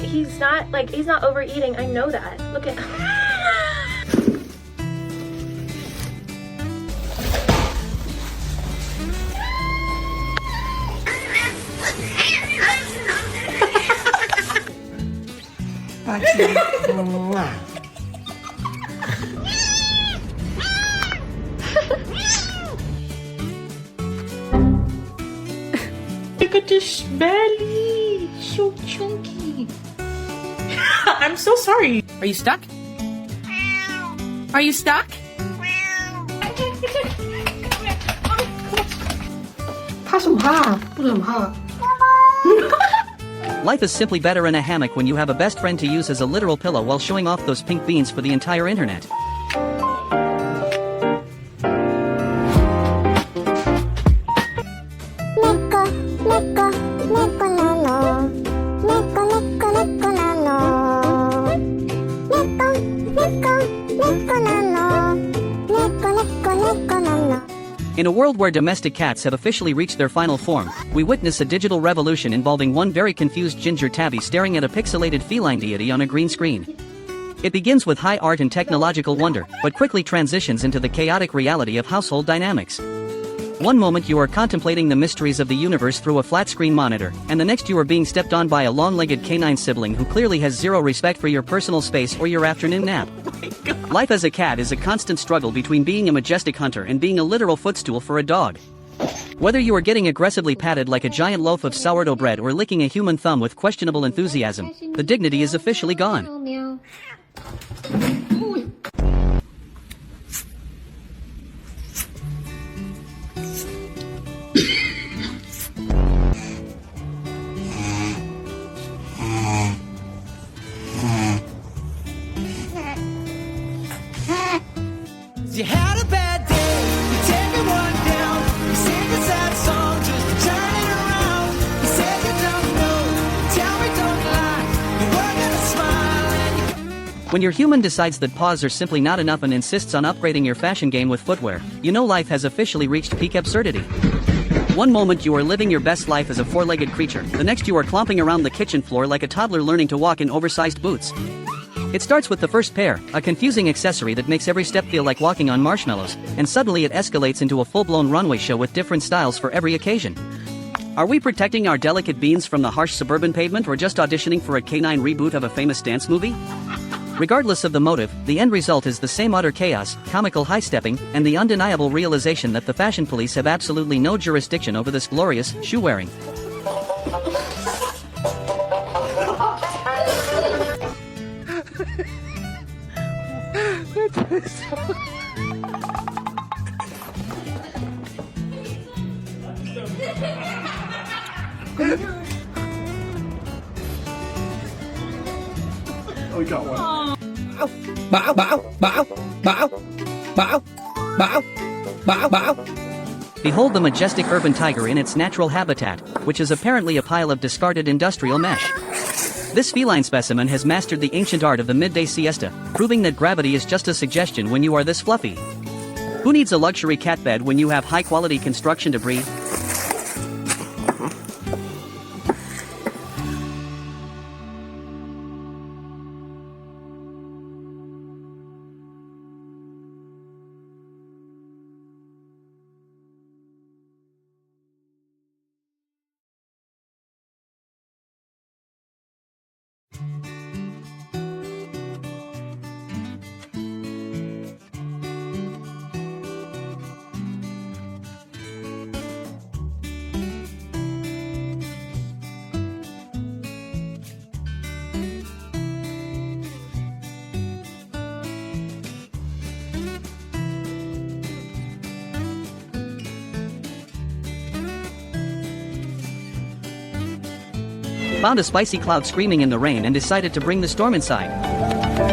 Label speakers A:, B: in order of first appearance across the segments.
A: he's not overeating. I know that. Look at
B: Look at this belly, so chunky. I'm so sorry. Are you stuck? Are you stuck?
C: Life is simply better in a hammock when you have a best friend to use as a literal pillow while showing off those pink beans for the entire internet. In a world where domestic cats have officially reached their final form, we witness a digital revolution involving one very confused ginger tabby staring at a pixelated feline deity on a green screen. It begins with high art and technological wonder, but quickly transitions into the chaotic reality of household dynamics. One moment you are contemplating the mysteries of the universe through a flat-screen monitor, and the next you are being stepped on by a long-legged canine sibling who clearly has zero respect for your personal space or your afternoon nap. Life as a cat is a constant struggle between being a majestic hunter and being a literal footstool for a dog. Whether you are getting aggressively patted like a giant loaf of sourdough bread or licking a human thumb with questionable enthusiasm, the dignity is officially gone.
D: You had a bad day, you take everyone down, you sing a sad song just to turn it around. You said you don't know, tell me don't lie, you were gonna smile and you...
C: When your human decides that paws are simply not enough and insists on upgrading your fashion game with footwear, you know life has officially reached peak absurdity. One moment you are living your best life as a four-legged creature, the next you are clomping around the kitchen floor like a toddler learning to walk in oversized boots. It starts with the first pair, a confusing accessory that makes every step feel like walking on marshmallows, and suddenly it escalates into a full-blown runway show with different styles for every occasion. Are we protecting our delicate beans from the harsh suburban pavement or just auditioning for a canine reboot of a famous dance movie? Regardless of the motive, the end result is the same utter chaos, comical high-stepping, and the undeniable realization that the fashion police have absolutely no jurisdiction over this glorious shoe-wearing.
E: We got one.
D: Bow, bow, bow, bow, bow, bow, bow, bow.
C: Behold the majestic urban tiger in its natural habitat, which is apparently a pile of discarded industrial mesh. This feline specimen has mastered the ancient art of the midday siesta, proving that gravity is just a suggestion when you are this fluffy. Who needs a luxury cat bed when you have high-quality construction to breathe? Found a spicy cloud screaming in the rain and decided to bring the storm inside.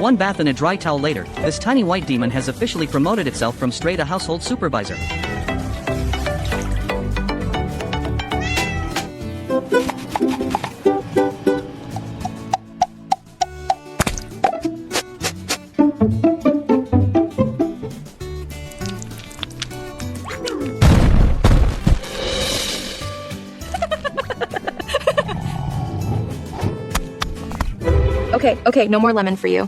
C: One bath and a dry towel later, this tiny white demon has officially promoted itself from stray to household supervisor.
E: Okay, no more lemon for you.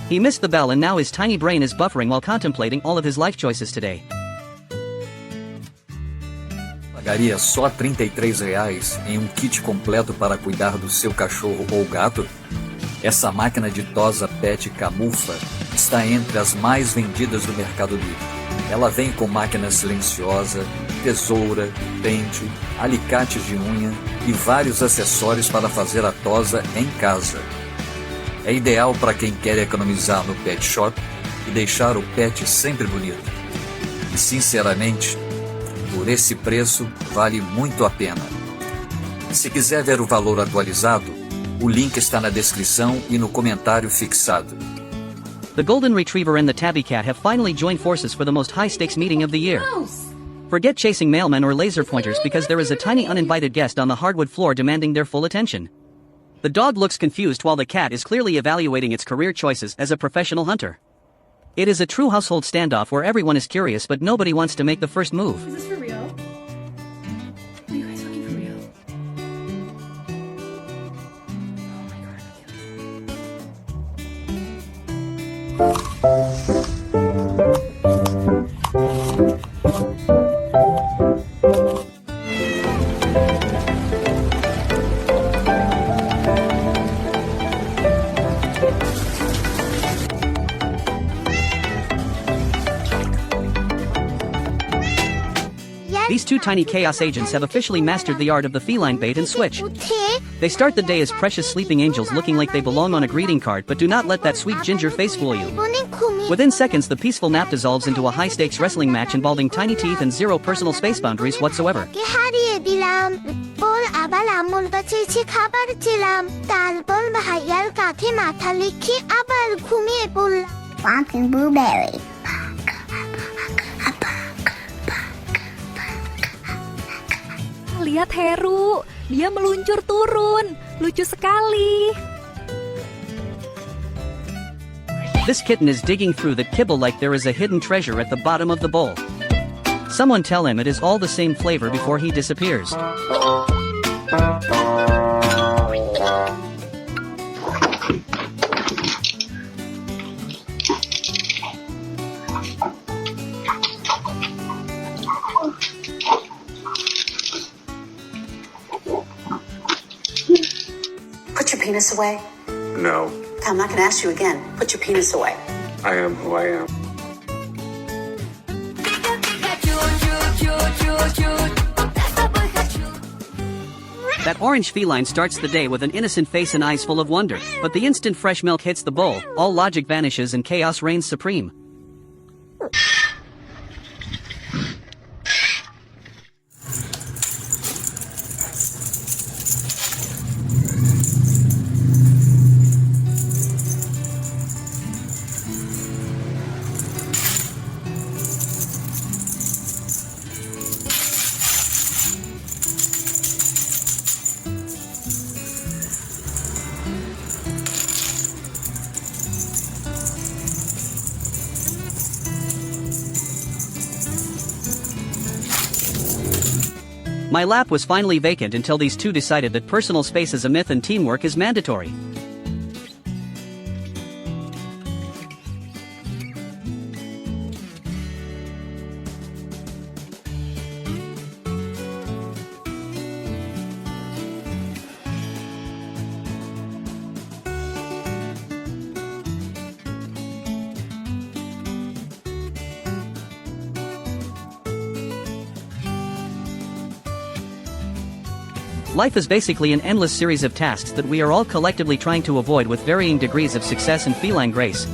C: He missed the bell and now his tiny brain is buffering while contemplating all of his life choices today.
F: Pagaria só R$ 33 em um kit completo para cuidar do seu cachorro ou gato? Essa máquina de tosa Pet Camufla está entre as mais vendidas do Mercado Livre. Ela vem com máquina silenciosa, tesoura, pente, alicates de unha e vários acessórios para fazer a tosa em casa. É ideal para quem quer economizar no pet shop e deixar o pet sempre bonito. E sinceramente, por esse preço, vale muito a pena. Se quiser ver o valor atualizado, o link está na descrição e no comentário fixado.
C: The Golden Retriever and the Tabby Cat have finally joined forces for the most high-stakes meeting of the year. Forget chasing mailmen or laser pointers because there is a tiny uninvited guest on the hardwood floor demanding their full attention. The dog looks confused while the cat is clearly evaluating its career choices as a professional hunter. It is a true household standoff where everyone is curious but nobody wants to make the first move.
A: Is this for real? Are you guys looking for real?
C: These two tiny chaos agents have officially mastered the art of the feline bait and switch. They start the day as precious sleeping angels looking like they belong on a greeting card, but do not let that sweet ginger face fool you. Within seconds, the peaceful nap dissolves into a high-stakes wrestling match involving tiny teeth and zero personal space boundaries whatsoever.
G: হারিয়ে দিলাম বল আবার আমুল বাঁচিয়েছি খাবার ছিলাম তারপর ভাইয়ার কাঁধে মাথা লিখে আবার ঘুমিয়ে পড়লাম pumpkin blueberry
E: Lihat Heru, dia meluncur turun. Lucu sekali.
C: This kitten is digging through the kibble like there is a hidden treasure at the bottom of the bowl. Someone tell him it is all the same flavor before he disappears.
H: Put your penis away.
I: No,
H: I'm not going to ask you again. Put your penis away.
I: I am who I am.
C: That orange feline starts the day with an innocent face and eyes full of wonder, but the instant fresh milk hits the bowl, all logic vanishes and chaos reigns supreme. My lap was finally vacant until these two decided that personal space is a myth and teamwork is mandatory. Life is basically an endless series of tasks that we are all collectively trying to avoid with varying degrees of success and feline grace.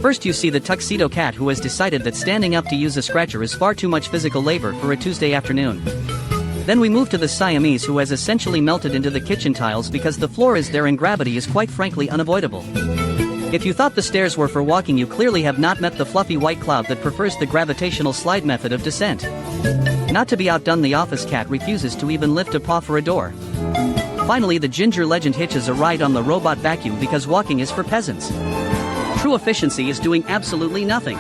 C: First you see the tuxedo cat who has decided that standing up to use a scratcher is far too much physical labor for a Tuesday afternoon. Then we move to the Siamese who has essentially melted into the kitchen tiles because the floor is there and gravity is quite frankly unavoidable. If you thought the stairs were for walking, you clearly have not met the fluffy white cloud that prefers the gravitational slide method of descent. Not to be outdone, the office cat refuses to even lift a paw for a door. Finally, the ginger legend hitches a ride on the robot vacuum because walking is for peasants. True efficiency is doing absolutely nothing.